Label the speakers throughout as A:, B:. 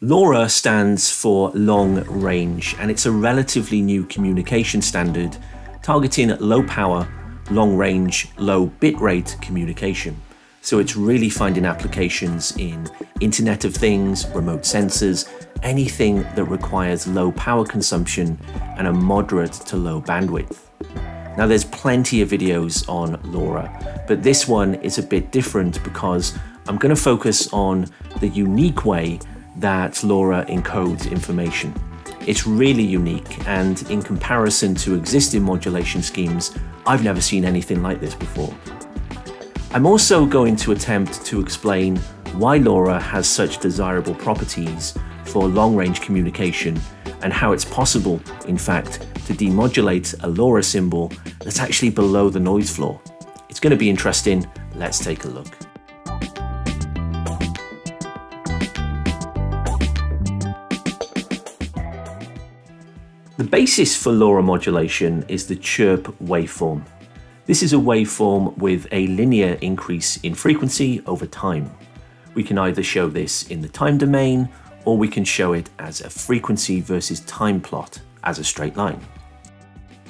A: LoRa stands for long range, and it's a relatively new communication standard targeting low power, long range, low bitrate communication. So it's really finding applications in Internet of Things, remote sensors, anything that requires low power consumption and a moderate to low bandwidth. Now there's plenty of videos on LoRa, but this one is a bit different because I'm going to focus on the unique way that LoRa encodes information. It's really unique, and in comparison to existing modulation schemes, I've never seen anything like this before. I'm also going to attempt to explain why LoRa has such desirable properties for long-range communication and how it's possible, in fact, to demodulate a LoRa symbol that's actually below the noise floor. It's going to be interesting. Let's take a look. The basis for LoRa modulation is the chirp waveform. This is a waveform with a linear increase in frequency over time. We can either show this in the time domain, or we can show it as a frequency versus time plot as a straight line.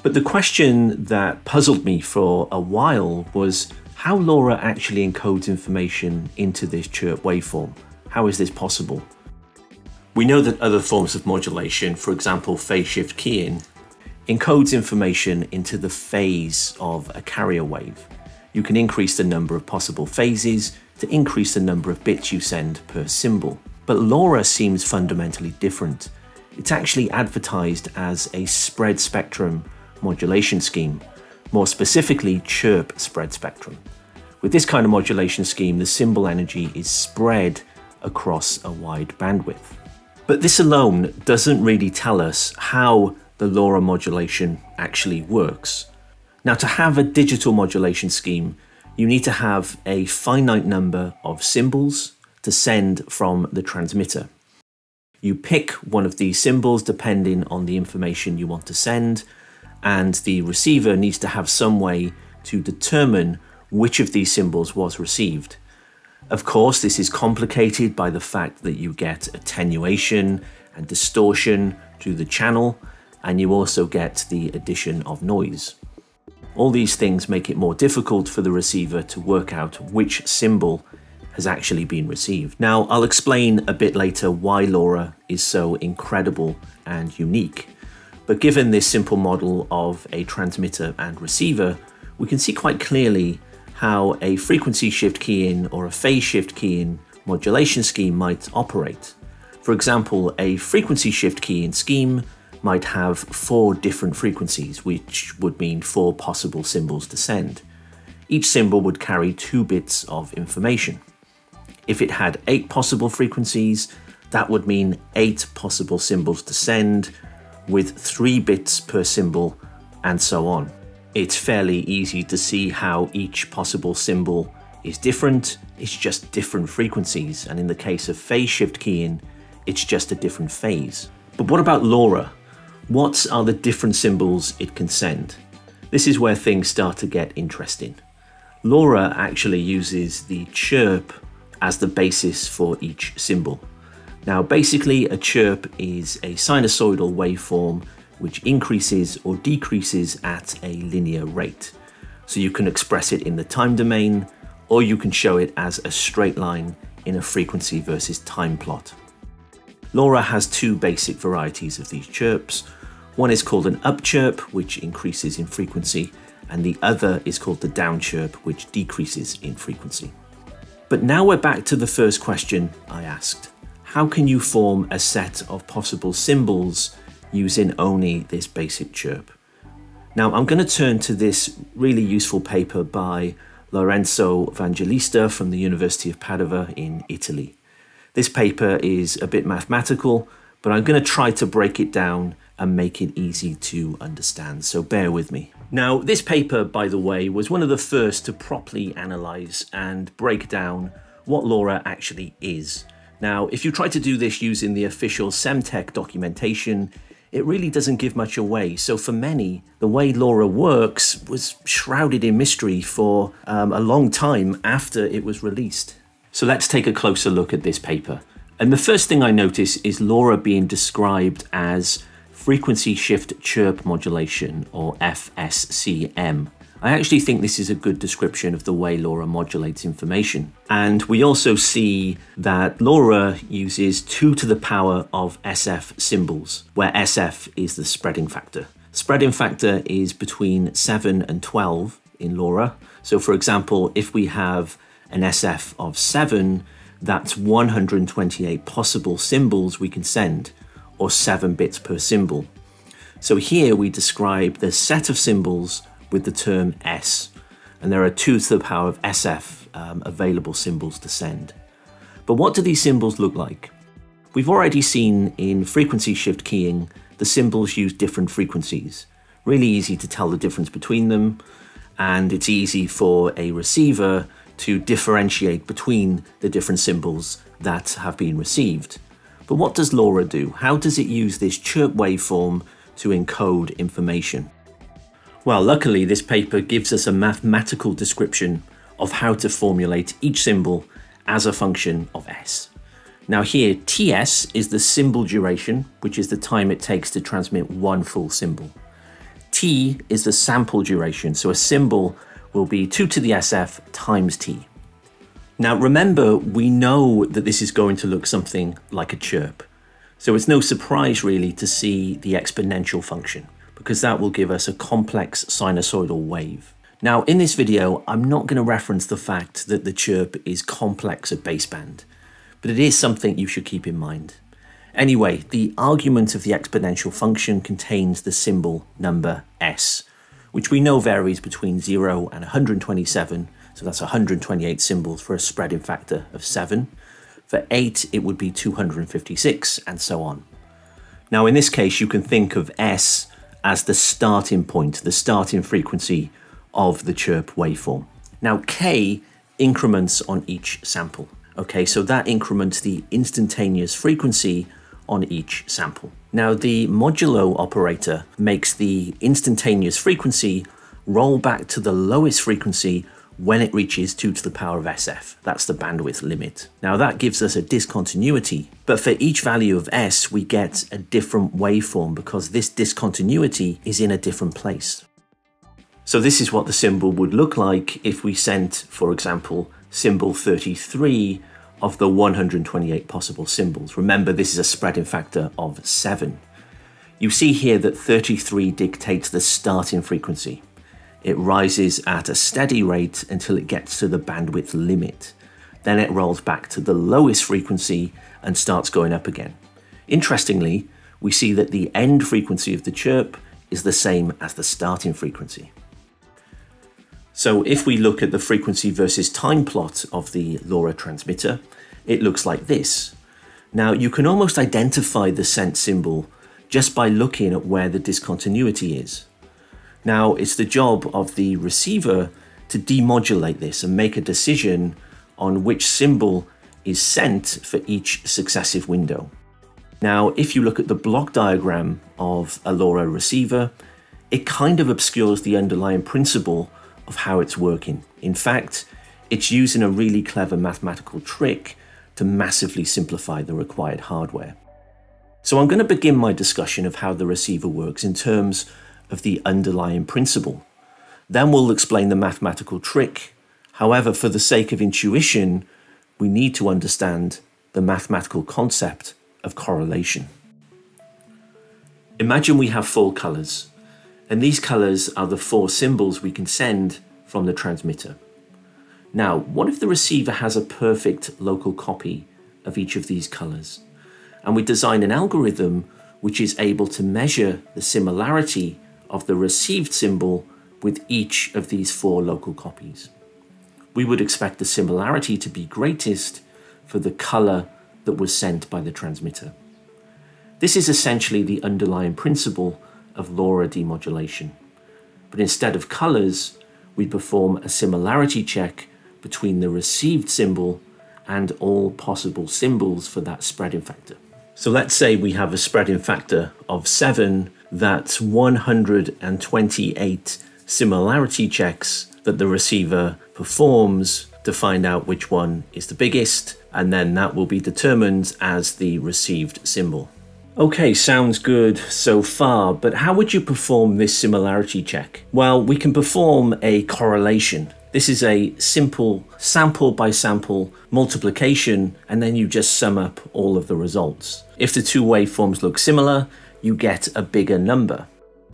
A: But the question that puzzled me for a while was how LoRa actually encodes information into this chirp waveform. How is this possible? We know that other forms of modulation, for example phase shift keying, encodes information into the phase of a carrier wave. You can increase the number of possible phases to increase the number of bits you send per symbol. But LoRa seems fundamentally different. It's actually advertised as a spread spectrum modulation scheme, more specifically Chirp Spread Spectrum. With this kind of modulation scheme, the symbol energy is spread across a wide bandwidth. But this alone doesn't really tell us how the LoRa modulation actually works. Now, to have a digital modulation scheme, you need to have a finite number of symbols to send from the transmitter. You pick one of these symbols depending on the information you want to send, and the receiver needs to have some way to determine which of these symbols was received. Of course, this is complicated by the fact that you get attenuation and distortion to the channel, and you also get the addition of noise. All these things make it more difficult for the receiver to work out which symbol has actually been received. Now, I'll explain a bit later why LoRa is so incredible and unique. But given this simple model of a transmitter and receiver, we can see quite clearly how a frequency shift key-in or a phase shift key-in modulation scheme might operate. For example, a frequency shift key-in scheme might have 4 different frequencies, which would mean 4 possible symbols to send. Each symbol would carry 2 bits of information. If it had 8 possible frequencies, that would mean 8 possible symbols to send, with 3 bits per symbol, and so on. It's fairly easy to see how each possible symbol is different. It's just different frequencies, and in the case of phase shift keying, it's just a different phase. But what about LoRa? What are the different symbols it can send? This is where things start to get interesting. LoRa actually uses the chirp as the basis for each symbol. Now, basically, a chirp is a sinusoidal waveform which increases or decreases at a linear rate. So you can express it in the time domain, or you can show it as a straight line in a frequency versus time plot. LoRa has 2 basic varieties of these chirps. One is called an up chirp, which increases in frequency, and the other is called the down chirp, which decreases in frequency. But now we're back to the first question I asked. How can you form a set of possible symbols using only this basic chirp? Now, I'm going to turn to this really useful paper by Lorenzo Evangelista from the University of Padova in Italy. This paper is a bit mathematical, but I'm going to try to break it down and make it easy to understand, so bear with me. Now, this paper, by the way, was one of the first to properly analyze and break down what LoRa actually is. Now, if you try to do this using the official Semtech documentation, it really doesn't give much away. So for many, the way LoRa works was shrouded in mystery for a long time after it was released. So let's take a closer look at this paper. And the first thing I notice is LoRa being described as frequency shift chirp modulation, or FSCM. I actually think this is a good description of the way LoRa modulates information. And we also see that LoRa uses 2 to the power of SF symbols, where SF is the spreading factor. Spreading factor is between 7 and 12 in LoRa. So for example, if we have an SF of 7, that's 128 possible symbols we can send, or 7 bits per symbol. So here we describe the set of symbols with the term S, and there are 2 to the power of SF available symbols to send. But what do these symbols look like? We've already seen in frequency shift keying, the symbols use different frequencies. Really easy to tell the difference between them, and it's easy for a receiver to differentiate between the different symbols that have been received. But what does LoRa do? How does it use this chirp waveform to encode information? Well, luckily this paper gives us a mathematical description of how to formulate each symbol as a function of S. Now here, TS is the symbol duration, which is the time it takes to transmit one full symbol. T is the sample duration, so a symbol will be 2 to the SF times T. Now remember, we know that this is going to look something like a chirp. So it's no surprise really to see the exponential function, because that will give us a complex sinusoidal wave. Now in this video, I'm not going to reference the fact that the chirp is complex at baseband, but it is something you should keep in mind. Anyway, the argument of the exponential function contains the symbol number S, which we know varies between 0 and 127, so that's 128 symbols for a spreading factor of 7. For 8, it would be 256, and so on. Now in this case, you can think of S as the starting point, the starting frequency of the chirp waveform. Now K increments on each sample. Okay, so that increments the instantaneous frequency on each sample. Now the modulo operator makes the instantaneous frequency roll back to the lowest frequency when it reaches 2 to the power of SF. That's the bandwidth limit. Now that gives us a discontinuity, but for each value of S, we get a different waveform because this discontinuity is in a different place. So this is what the symbol would look like if we sent, for example, symbol 33 of the 128 possible symbols. Remember, this is a spreading factor of 7. You see here that 33 dictates the starting frequency. It rises at a steady rate until it gets to the bandwidth limit. Then it rolls back to the lowest frequency and starts going up again. Interestingly, we see that the end frequency of the chirp is the same as the starting frequency. So if we look at the frequency versus time plot of the LoRa transmitter, it looks like this. Now you can almost identify the sent symbol just by looking at where the discontinuity is. Now it's the job of the receiver to demodulate this and make a decision on which symbol is sent for each successive window. Now if you look at the block diagram of a LoRa receiver, it kind of obscures the underlying principle of how it's working. In fact, it's using a really clever mathematical trick to massively simplify the required hardware. So I'm going to begin my discussion of how the receiver works in terms of the underlying principle. Then we'll explain the mathematical trick. However, for the sake of intuition, we need to understand the mathematical concept of correlation. Imagine we have 4 colors. And these colors are the 4 symbols we can send from the transmitter. Now, what if the receiver has a perfect local copy of each of these colors? And we design an algorithm which is able to measure the similarity of the received symbol with each of these 4 local copies. We would expect the similarity to be greatest for the color that was sent by the transmitter. This is essentially the underlying principle of LoRa demodulation. But instead of colors, we perform a similarity check between the received symbol and all possible symbols for that spreading factor. So let's say we have a spreading factor of 7, that's 128 similarity checks that the receiver performs to find out which one is the biggest and then that will be determined as the received symbol. Okay, sounds good so far, but how would you perform this similarity check? Well, we can perform a correlation. This is a simple sample by sample multiplication, and then you just sum up all of the results. If the two waveforms look similar, you get a bigger number.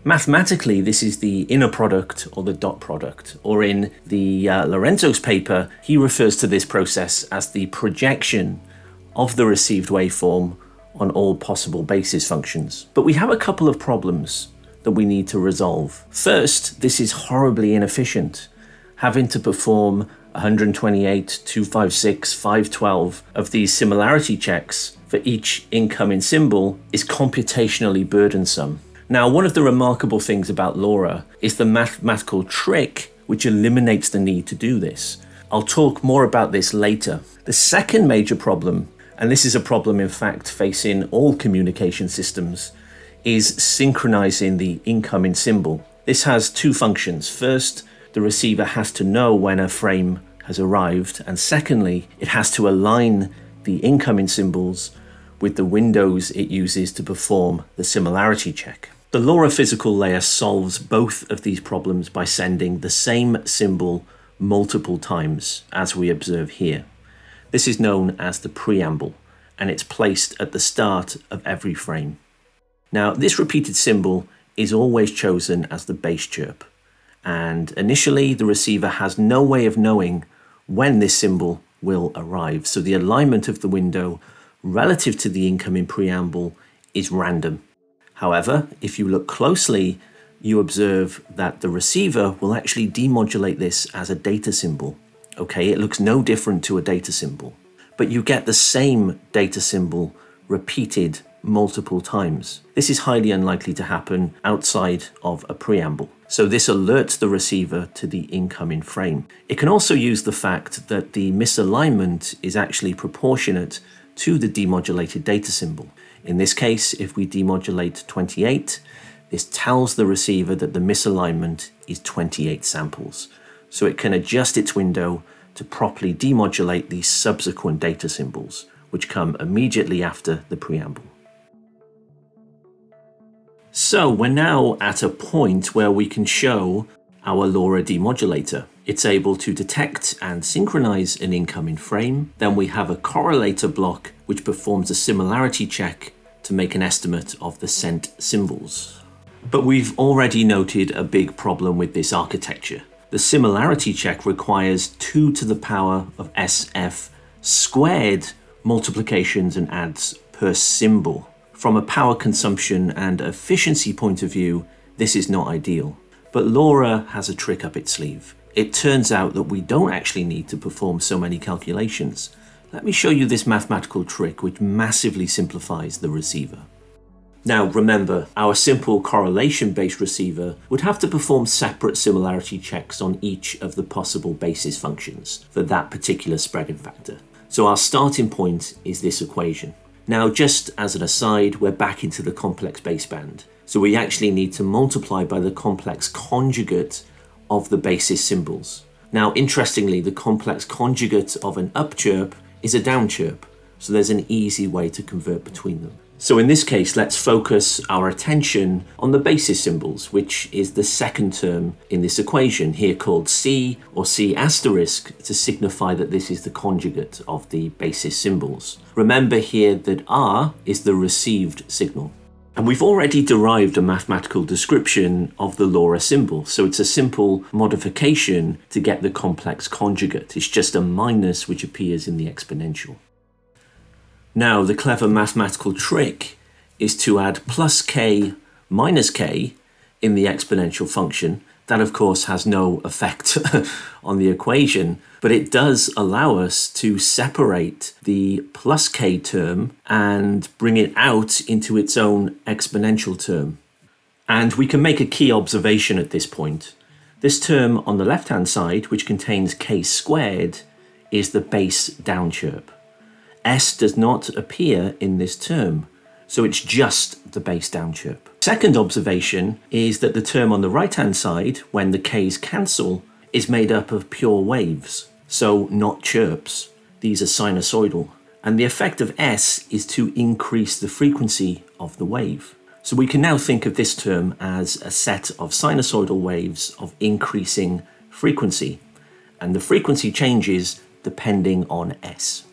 A: Mathematically, this is the inner product or the dot product, or in the Lorenzo's paper, he refers to this process as the projection of the received waveform on all possible basis functions. But we have a couple of problems that we need to resolve. First, this is horribly inefficient. Having to perform 128, 256, 512 of these similarity checks for each incoming symbol is computationally burdensome. Now, one of the remarkable things about LoRa is the mathematical trick which eliminates the need to do this. I'll talk more about this later. The second major problem, and this is a problem in fact facing all communication systems, is synchronizing the incoming symbol. This has two functions. First, the receiver has to know when a frame has arrived, and secondly, it has to align the incoming symbols with the windows it uses to perform the similarity check. The LoRa physical layer solves both of these problems by sending the same symbol multiple times, as we observe here. This is known as the preamble, and it's placed at the start of every frame. Now, this repeated symbol is always chosen as the base chirp, and initially the receiver has no way of knowing when this symbol will arrive, so the alignment of the window relative to the incoming preamble is random. However, if you look closely, you observe that the receiver will actually demodulate this as a data symbol. Okay, it looks no different to a data symbol, but you get the same data symbol repeated multiple times. This is highly unlikely to happen outside of a preamble. So this alerts the receiver to the incoming frame. It can also use the fact that the misalignment is actually proportionate to the demodulated data symbol. In this case, if we demodulate 28, this tells the receiver that the misalignment is 28 samples. So it can adjust its window to properly demodulate the subsequent data symbols, which come immediately after the preamble. So we're now at a point where we can show our LoRa demodulator. It's able to detect and synchronize an incoming frame. Then we have a correlator block which performs a similarity check to make an estimate of the sent symbols. But we've already noted a big problem with this architecture. The similarity check requires 2 to the power of SF squared multiplications and adds per symbol. From a power consumption and efficiency point of view, this is not ideal. But LoRa has a trick up its sleeve. It turns out that we don't actually need to perform so many calculations. Let me show you this mathematical trick which massively simplifies the receiver. Now remember, our simple correlation-based receiver would have to perform separate similarity checks on each of the possible basis functions for that particular spreading factor. So our starting point is this equation. Now, just as an aside, we're back into the complex baseband. So we actually need to multiply by the complex conjugate of the basis symbols. Now, interestingly, the complex conjugate of an up chirp is a down chirp. So there's an easy way to convert between them. So in this case, let's focus our attention on the basis symbols, which is the second term in this equation, here called C or C asterisk, to signify that this is the conjugate of the basis symbols. Remember here that R is the received signal. And we've already derived a mathematical description of the LoRa symbol, so it's a simple modification to get the complex conjugate. It's just a minus which appears in the exponential. Now, the clever mathematical trick is to add plus k minus k in the exponential function. That, of course, has no effect on the equation, but it does allow us to separate the plus k term and bring it out into its own exponential term. And we can make a key observation at this point. This term on the left-hand side, which contains k squared, is the base down chirp. S does not appear in this term, so it's just the base down chirp. Second observation is that the term on the right-hand side, when the k's cancel, is made up of pure waves, so not chirps. these are sinusoidal. And the effect of S is to increase the frequency of the wave. So we can now think of this term as a set of sinusoidal waves of increasing frequency. And the frequency changes depending on S.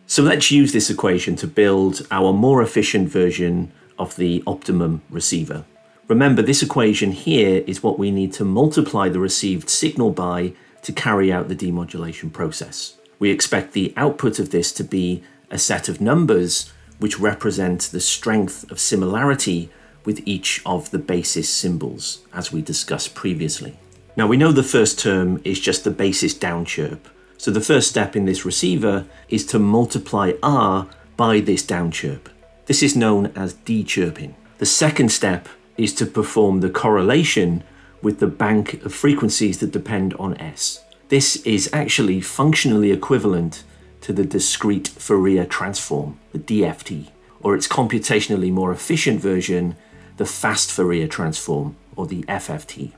A: So let's use this equation to build our more efficient version of the optimum receiver. Remember, this equation here is what we need to multiply the received signal by to carry out the demodulation process. We expect the output of this to be a set of numbers which represent the strength of similarity with each of the basis symbols, as we discussed previously. Now we know the first term is just the basis down chirp. So the first step in this receiver is to multiply R by this down chirp. This is known as de-chirping. The second step is to perform the correlation with the bank of frequencies that depend on S. This is actually functionally equivalent to the discrete Fourier transform, the DFT, or its computationally more efficient version, the fast Fourier transform, or the FFT.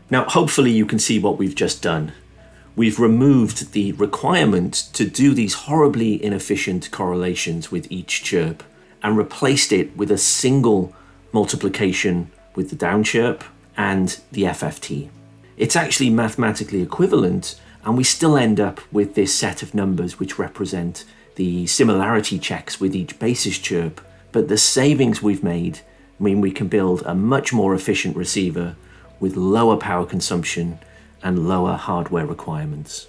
A: Now, hopefully you can see what we've just done. We've removed the requirement to do these horribly inefficient correlations with each chirp and replaced it with a single multiplication with the down chirp and the FFT. It's actually mathematically equivalent, and we still end up with this set of numbers which represent the similarity checks with each basis chirp, but the savings we've made mean we can build a much more efficient receiver with lower power consumption and lower hardware requirements.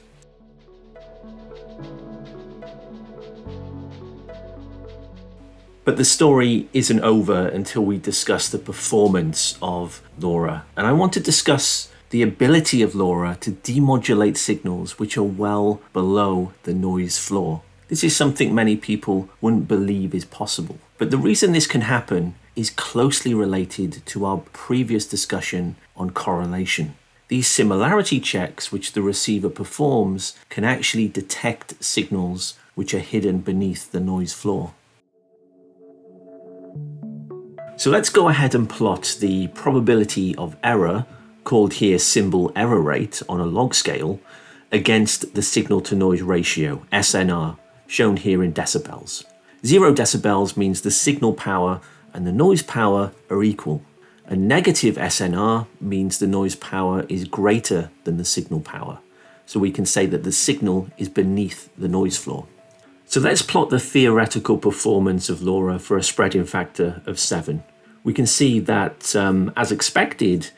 A: But the story isn't over until we discuss the performance of LoRa. And I want to discuss the ability of LoRa to demodulate signals which are well below the noise floor. This is something many people wouldn't believe is possible. But the reason this can happen is closely related to our previous discussion on correlation. These similarity checks which the receiver performs can actually detect signals which are hidden beneath the noise floor. So let's go ahead and plot the probability of error, called here symbol error rate on a log scale, against the signal to noise ratio, SNR, shown here in decibels. 0 decibels means the signal power and the noise power are equal. A negative SNR means the noise power is greater than the signal power. So we can say that the signal is beneath the noise floor. So let's plot the theoretical performance of LoRa for a spreading factor of 7. We can see that, as expected,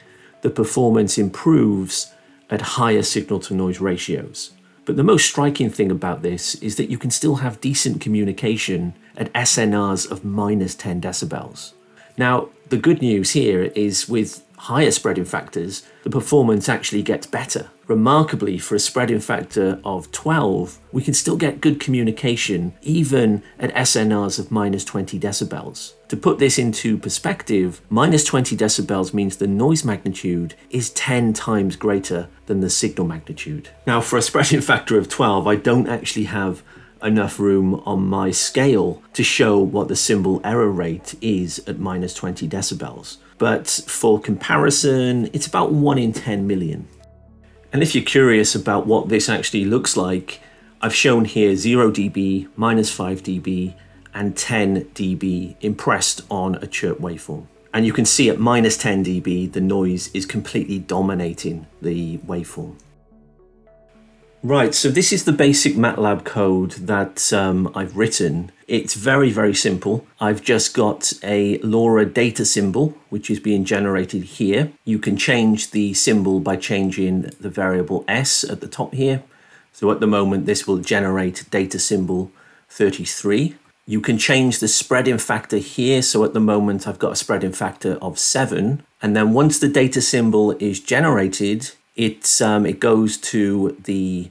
A: the performance improves at higher signal-to-noise ratios. But the most striking thing about this is that you can still have decent communication at SNRs of -10 decibels. Now, the good news here is with higher spreading factors, the performance actually gets better. Remarkably, for a spreading factor of 12, we can still get good communication even at SNRs of -20 decibels. To put this into perspective, -20 decibels means the noise magnitude is 10 times greater than the signal magnitude. Now, for a spreading factor of 12, I don't actually have enough room on my scale to show what the symbol error rate is at -20 decibels. But for comparison, it's about 1 in 10 million. And if you're curious about what this actually looks like, I've shown here 0 dB, -5 dB, and 10 dB impressed on a chirp waveform. And you can see at -10 dB, the noise is completely dominating the waveform. Right, so this is the basic Matlab code that I've written. It's very, very simple. I've just got a LoRa data symbol, which is being generated here. You can change the symbol by changing the variable S at the top here. So at the moment, this will generate data symbol 33. You can change the spreading factor here. So at the moment, I've got a spreading factor of 7. And then once the data symbol is generated, it goes to the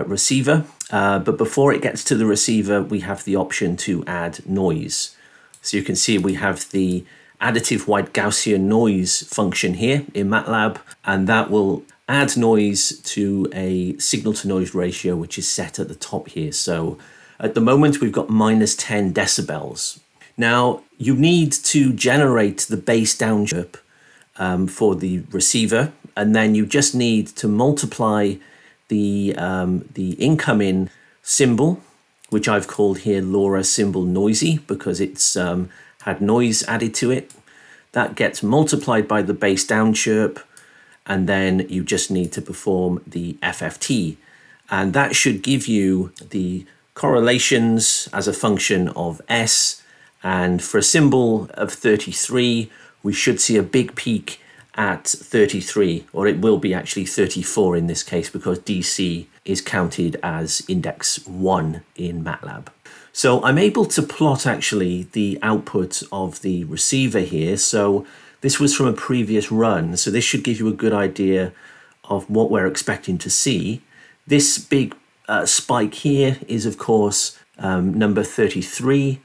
A: receiver, but before it gets to the receiver, we have the option to add noise. So you can see we have the additive white Gaussian noise function here in Matlab, and that will add noise to a signal to noise ratio, which is set at the top here. So at the moment, we've got -10 decibels. Now, you need to generate the bass down chirp for the receiver, and then you just need to multiply the incoming symbol, which I've called here LoRa symbol noisy because it's had noise added to it. That gets multiplied by the bass down chirp, and then you just need to perform the FFT. And that should give you the correlations as a function of S. And for a symbol of 33, we should see a big peak at 33, or it will be actually 34 in this case because DC is counted as index 1 in Matlab. So I'm able to plot actually the output of the receiver here. So this was from a previous run, so this should give you a good idea of what we're expecting to see. This big spike here is of course number 33,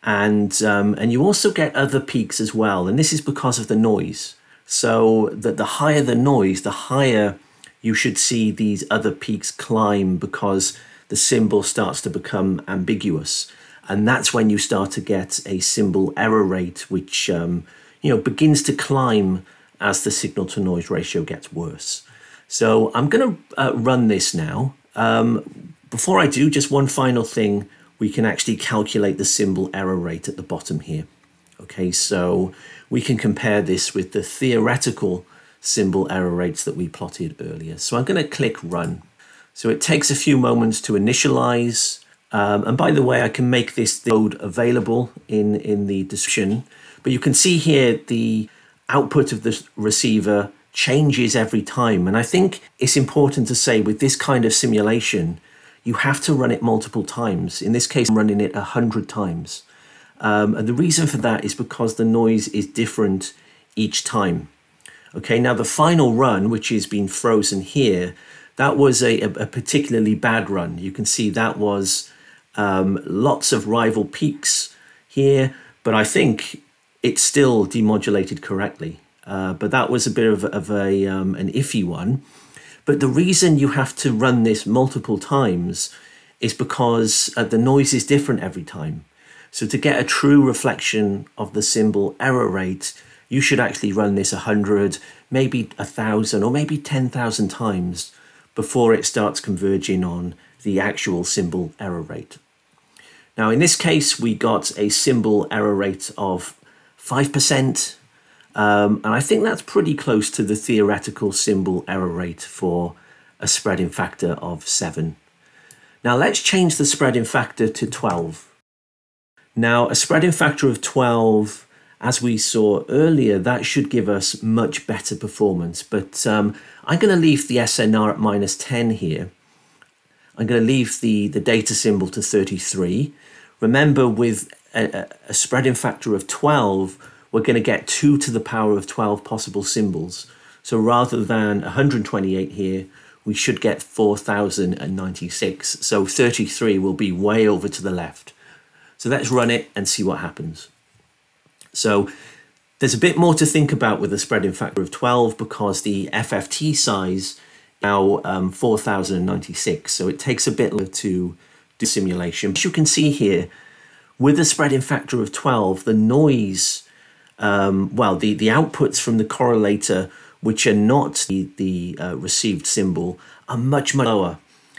A: and you also get other peaks as well, and this is because of the noise. So that the higher the noise, the higher you should see these other peaks climb because the symbol starts to become ambiguous. And that's when you start to get a symbol error rate, which begins to climb as the signal to noise ratio gets worse. So I'm going to run this now. Before I do, just one final thing, we can actually calculate the symbol error rate at the bottom here. Okay, so we can compare this with the theoretical symbol error rates that we plotted earlier. So I'm going to click run. So it takes a few moments to initialize. And by the way, I can make this code available in the description. But you can see here the output of the receiver changes every time. And I think it's important to say with this kind of simulation, you have to run it multiple times. In this case, I'm running it 100 times. And the reason for that is because the noise is different each time. Okay, now the final run, which is being frozen here, that was a particularly bad run. You can see that was lots of rival peaks here, but I think it still demodulated correctly. But that was a bit of an iffy one. But the reason you have to run this multiple times is because the noise is different every time. So to get a true reflection of the symbol error rate, you should actually run this 100, maybe 1,000, or maybe 10,000 times before it starts converging on the actual symbol error rate. Now in this case, we got a symbol error rate of 5%, and I think that's pretty close to the theoretical symbol error rate for a spreading factor of 7. Now let's change the spreading factor to 12. Now a spreading factor of 12, as we saw earlier, that should give us much better performance, but I'm going to leave the SNR at -10 here. I'm going to leave the data symbol to 33. Remember, with a spreading factor of 12, we're going to get 2 to the power of 12 possible symbols. So rather than 128 here, we should get 4,096. So 33 will be way over to the left. So let's run it and see what happens. So there's a bit more to think about with a spreading factor of 12 because the FFT size is now 4,096. So it takes a bit to do simulation. As you can see here, with a spreading factor of 12, the noise, the outputs from the correlator, which are not the received symbol, are much, much lower.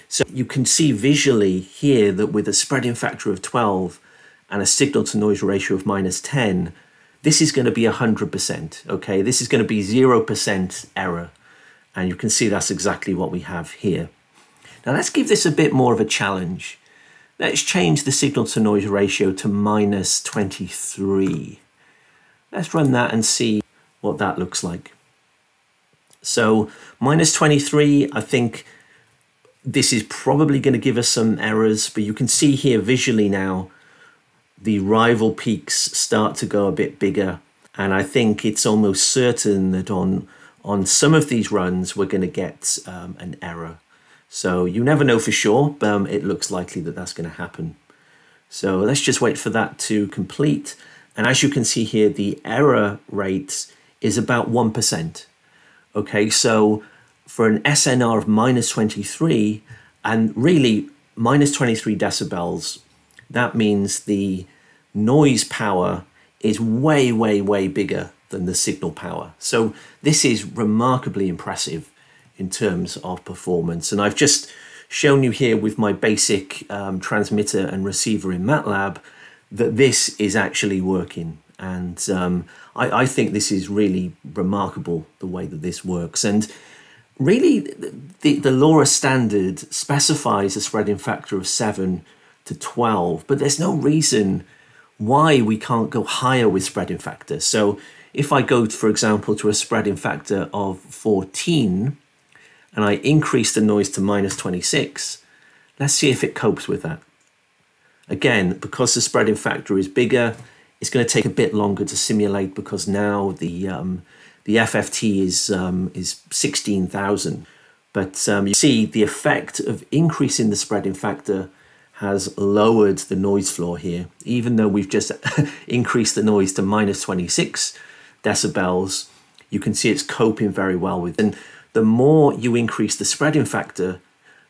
A: So you can see visually here that with a spreading factor of 12 and a signal to noise ratio of -10, this is going to be 100%, okay? This is going to be 0% error. And you can see that's exactly what we have here. Now let's give this a bit more of a challenge. Let's change the signal to noise ratio to -23. Let's run that and see what that looks like. So -23, I think this is probably going to give us some errors, but you can see here visually now, the rival peaks start to go a bit bigger. And I think it's almost certain that on some of these runs, we're going to get an error. So you never know for sure, but it looks likely that that's going to happen. So let's just wait for that to complete. And as you can see here, the error rate is about 1%. Okay, so for an SNR of -23, and really -23 decibels, that means the noise power is way, way, way bigger than the signal power. So this is remarkably impressive in terms of performance. And I've just shown you here with my basic transmitter and receiver in Matlab that this is actually working. And I think this is really remarkable, the way that this works. And really, the LoRa standard specifies a spreading factor of 7 to 12, but there's no reason why we can't go higher with spreading factor. So if I go, for example, to a spreading factor of 14, and I increase the noise to -26, let's see if it copes with that. Again, because the spreading factor is bigger, it's going to take a bit longer to simulate, because now the FFT is 16,000. But you see the effect of increasing the spreading factor has lowered the noise floor here, even though we've just increased the noise to -26 decibels. You can see it's coping very well with it. And the more you increase the spreading factor,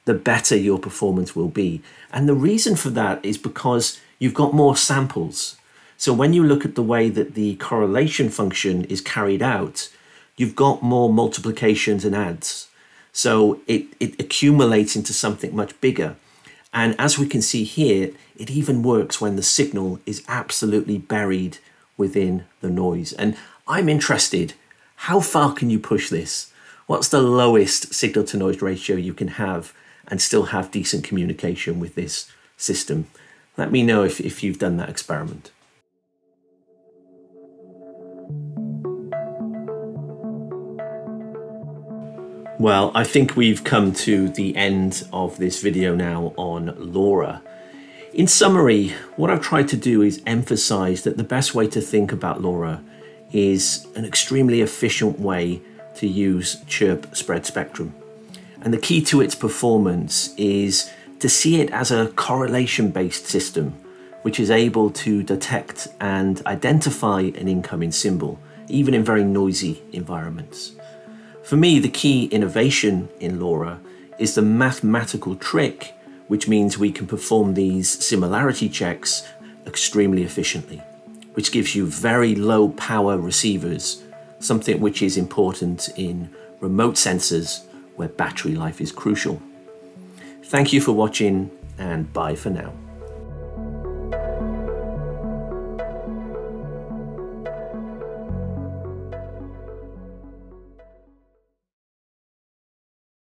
A: the better your performance will be. And the reason for that is because you've got more samples. So when you look at the way that the correlation function is carried out, you've got more multiplications and adds. So it accumulates into something much bigger. And as we can see here, it even works when the signal is absolutely buried within the noise. And I'm interested, how far can you push this? What's the lowest signal to noise ratio you can have and still have decent communication with this system? Let me know if you've done that experiment. Well, I think we've come to the end of this video now on LoRa. In summary, what I've tried to do is emphasize that the best way to think about LoRa is an extremely efficient way to use Chirp Spread Spectrum. And the key to its performance is to see it as a correlation-based system, which is able to detect and identify an incoming symbol, even in very noisy environments. For me, the key innovation in LoRa is the mathematical trick, which means we can perform these similarity checks extremely efficiently, which gives you very low power receivers, something which is important in remote sensors where battery life is crucial. Thank you for watching, and bye for now.